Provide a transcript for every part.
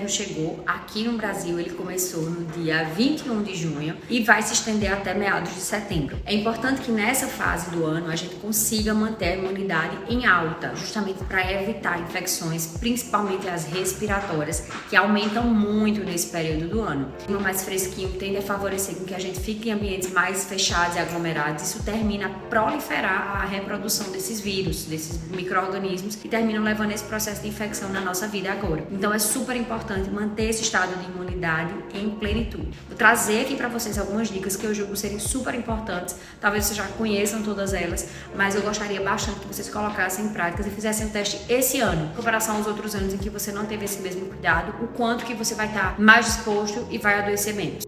inverno chegou. Aqui no Brasil ele começou no dia 21 de junho e vai se estender até meados de setembro. É importante que nessa fase do ano a gente consiga manter a imunidade em alta, justamente para evitar infecções, principalmente as respiratórias, que aumentam muito nesse período do ano. O clima mais fresquinho tende a favorecer com que a gente fique em ambientes mais fechados e aglomerados. Isso termina a proliferar a reprodução desses vírus, desses micro-organismos que terminam levando esse processo de infecção na nossa vida agora. Então é super importante manter esse estado de imunidade em plenitude. Vou trazer aqui para vocês algumas dicas que eu julgo serem super importantes. Talvez vocês já conheçam todas elas, mas eu gostaria bastante que vocês colocassem em prática e fizessem o teste esse ano, em comparação aos outros anos em que você não teve esse mesmo cuidado, o quanto que você vai estar mais disposto e vai adoecer menos.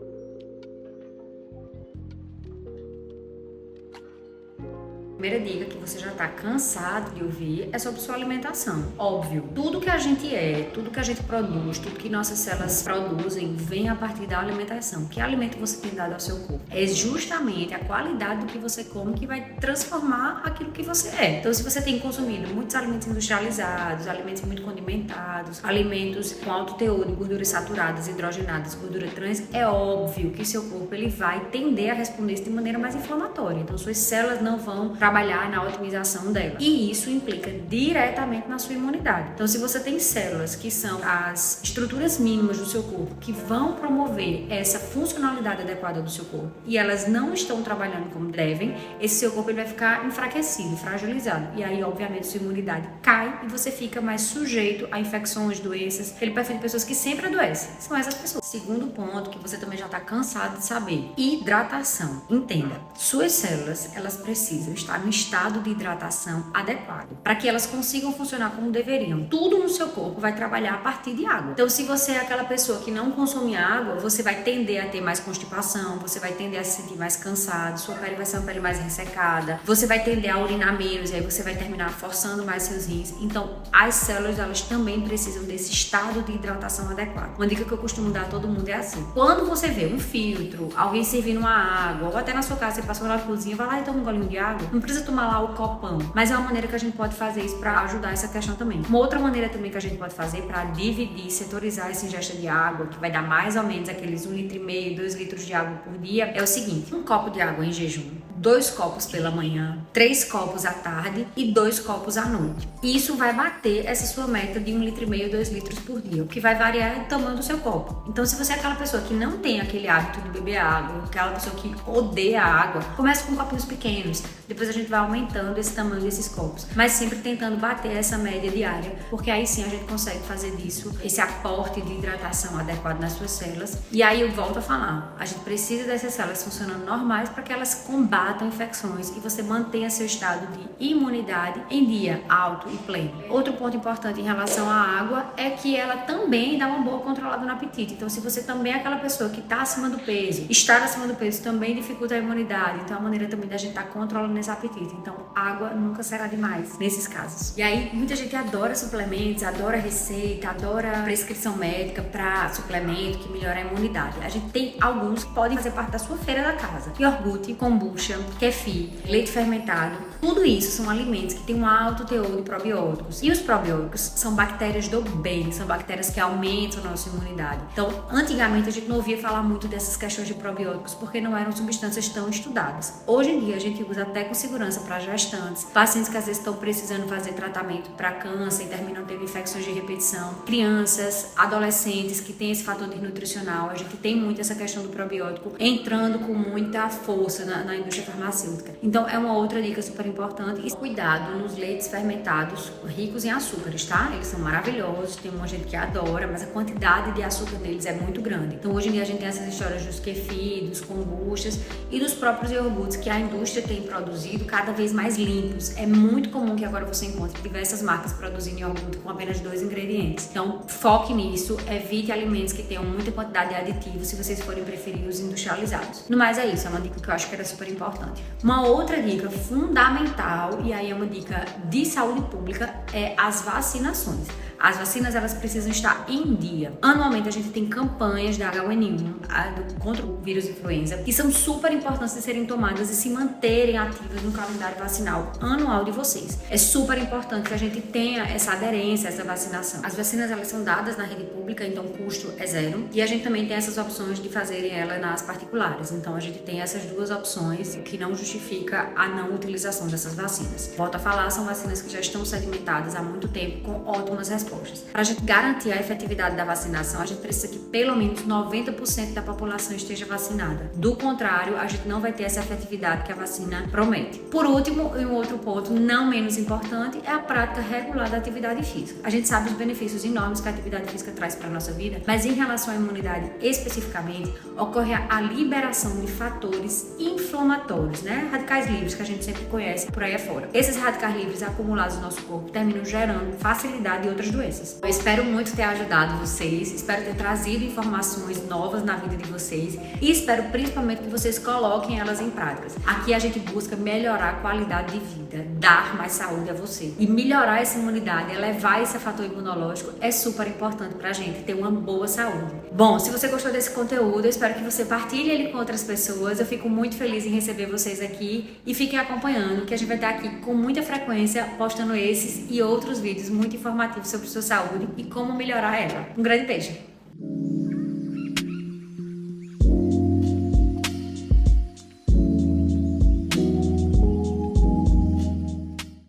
A primeira dica que você já está cansado de ouvir é sobre sua alimentação. Óbvio, tudo que a gente tudo que a gente produz, tudo que nossas células produzem vem a partir da alimentação. Que alimento você tem dado ao seu corpo? É justamente a qualidade do que você come que vai transformar aquilo que você é. Então, se você tem consumido muitos alimentos industrializados, alimentos muito condimentados, alimentos com alto teor de gorduras saturadas, hidrogenadas, gordura trans, é óbvio que seu corpo ele vai tender a responder isso de maneira mais inflamatória. Então, suas células não vão trabalhar na otimização dela. E isso implica diretamente na sua imunidade. Então, se você tem células que são as estruturas mínimas do seu corpo que vão promover essa funcionalidade adequada do seu corpo e elas não estão trabalhando como devem, esse seu corpo ele vai ficar enfraquecido, fragilizado. E aí, obviamente, sua imunidade cai e você fica mais sujeito a infecções, doenças. Aquele perfil de pessoas que sempre adoecem são essas pessoas. Segundo ponto, que você também já está cansado de saber: hidratação. Entenda, suas células, elas precisam estar no estado de hidratação adequado para que elas consigam funcionar como deveriam. Tudo no seu corpo vai trabalhar a partir de água. Então, se você é aquela pessoa que não consome água, você vai tender a ter mais constipação, você vai tender a se sentir mais cansado, sua pele vai ser uma pele mais ressecada, você vai tender a urinar menos e aí você vai terminar forçando mais seus rins. Então, as células, elas também precisam desse estado de hidratação adequado. Uma dica que eu costumo dar a todo mundo é assim: quando você vê um filtro, alguém servindo uma água, ou até na sua casa você passou na cozinha, vai lá e toma um golinho de água, não precisa tomar lá o copão, mas é uma maneira que a gente pode fazer isso para ajudar essa questão também. Uma outra maneira também que a gente pode fazer para dividir, setorizar essa ingesta de água, que vai dar mais ou menos aqueles 1,5 litro, 2 litros de água por dia, é o seguinte: um copo de água em jejum, 2 copos pela manhã, 3 copos à tarde e 2 copos à noite. Isso vai bater essa sua meta de 1,5 litro, 2 litros por dia, o que vai variar o tamanho do seu copo. Então, se você é aquela pessoa que não tem aquele hábito de beber água, aquela pessoa que odeia a água, comece com copinhos pequenos, depois a gente vai aumentando esse tamanho desses copos, mas sempre tentando bater essa média diária, porque aí sim a gente consegue fazer disso esse aporte de hidratação adequado nas suas células. E aí eu volto a falar, a gente precisa dessas células funcionando normais para que elas combatam infecções e você mantenha seu estado de imunidade em dia alto e pleno. Outro ponto importante em relação à água é que ela também dá uma boa controlada no apetite. Então, se você também é aquela pessoa que está acima do peso, estar acima do peso também dificulta a imunidade. Então, é uma maneira também da gente estar controlando esse apetite. Então, água nunca será demais nesses casos. E aí, muita gente adora suplementos, adora receita, adora prescrição médica para suplemento que melhora a imunidade. A gente tem alguns que podem fazer parte da sua feira da casa: iogurte, kombucha, kefir, leite fermentado. Tudo isso são alimentos que têm um alto teor de probióticos. E os probióticos são bactérias do bem, são bactérias que aumentam a nossa imunidade. Então, antigamente a gente não ouvia falar muito dessas questões de probióticos porque não eram substâncias tão estudadas. Hoje em dia a gente usa até com segurança para gestantes, pacientes que às vezes estão precisando fazer tratamento para câncer e terminam tendo infecções de repetição, crianças, adolescentes que têm esse fator nutricional. A gente tem muito essa questão do probiótico entrando com muita força na indústria farmacêutica. Então, é uma outra dica super importante. E cuidado nos leites fermentados ricos em açúcares, tá? Eles são maravilhosos, tem uma gente que adora, mas a quantidade de açúcar neles é muito grande. Então, hoje em dia a gente tem essas histórias dos kefir, dos kombuchas e dos próprios iogurtes que a indústria tem produzido cada vez mais limpos. É muito comum que agora você encontre diversas marcas produzindo iogurte com apenas 2 ingredientes. Então, foque nisso, evite alimentos que tenham muita quantidade de aditivos se vocês forem preferir os industrializados. No mais é isso, é uma dica que eu acho que era super importante. Uma outra dica fundamental, e aí é uma dica de saúde pública, é as vacinações. As vacinas, elas precisam estar em dia. Anualmente a gente tem campanhas da H1N1 contra o vírus influenza, que são super importantes de serem tomadas e se manterem ativas no calendário vacinal anual de vocês. É super importante que a gente tenha essa aderência a essa vacinação. As vacinas, elas são dadas na rede pública, então o custo é zero. E a gente também tem essas opções de fazerem ela nas particulares. Então a gente tem essas duas opções, o que não justifica a não utilização dessas vacinas. Volto a falar, são vacinas que já estão sedimentadas há muito tempo com ótimas respostas. Para a gente garantir a efetividade da vacinação, a gente precisa que pelo menos 90% da população esteja vacinada. Do contrário, a gente não vai ter essa efetividade que a vacina promete. Por último, e um outro ponto não menos importante, é a prática regular da atividade física. A gente sabe os benefícios enormes que a atividade física traz para a nossa vida, mas em relação à imunidade especificamente, ocorre a liberação de fatores inflamatórios, né? Radicais livres, que a gente sempre conhece por aí afora. Esses radicais livres acumulados no nosso corpo terminam gerando facilidade e outras doenças. Eu espero muito ter ajudado vocês, espero ter trazido informações novas na vida de vocês e espero principalmente que vocês coloquem elas em práticas. Aqui a gente busca melhorar a qualidade de vida, dar mais saúde a você. E melhorar essa imunidade, elevar esse fator imunológico é super importante pra gente ter uma boa saúde. Bom, se você gostou desse conteúdo, eu espero que você partilhe ele com outras pessoas. Eu fico muito feliz em receber vocês aqui e fiquem acompanhando, que a gente vai estar aqui com muita frequência postando esses e outros vídeos muito informativos sobre sua saúde e como melhorar ela. Um grande beijo!